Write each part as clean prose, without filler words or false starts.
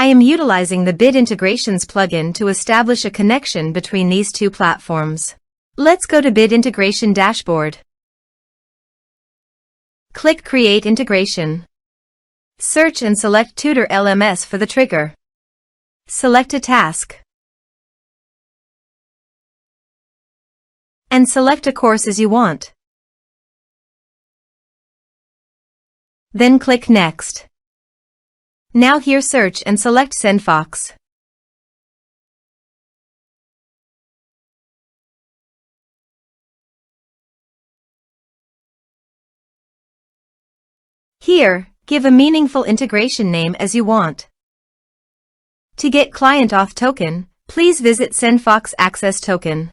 I am utilizing the Bid Integrations plugin to establish a connection between these two platforms. Let's go to Bid Integration Dashboard. Click Create Integration. Search and select Tutor LMS for the trigger. Select a task. And select a course as you want. Then click Next. Now here search and select SendFox. Here, give a meaningful integration name as you want. To get Client Auth token, please visit SendFox Access Token.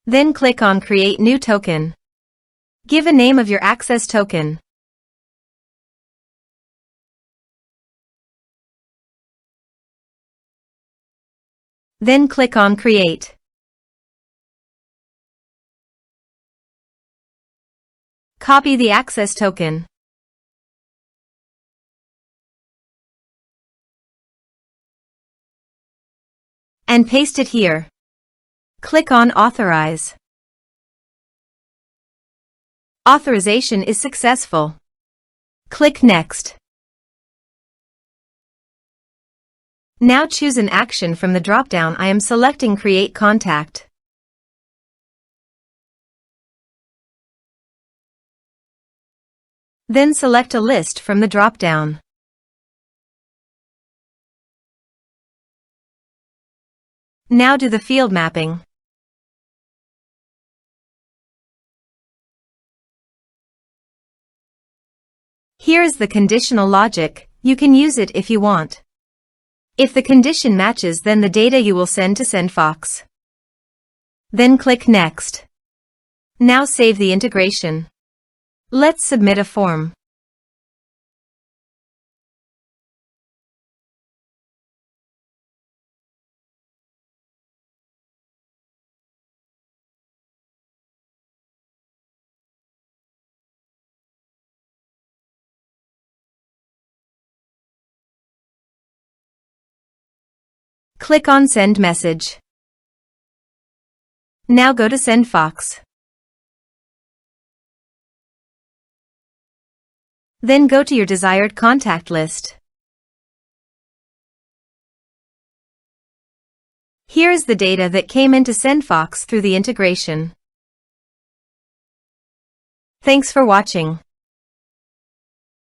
Then click on Create New Token. Give a name of your access token. Then click on Create. Copy the access token. And paste it here. Click on Authorize. Authorization is successful. Click Next. Now choose an action from the drop-down. I am selecting Create Contact. Then select a list from the drop-down. Now do the field mapping. Here is the conditional logic. You can use it if you want. If the condition matches, then the data you will send to SendFox. Then click Next. Now save the integration. Let's submit a form. Click on Send Message. Now go to SendFox. Then go to your desired contact list. Here is the data that came into SendFox through the integration. Thanks for watching.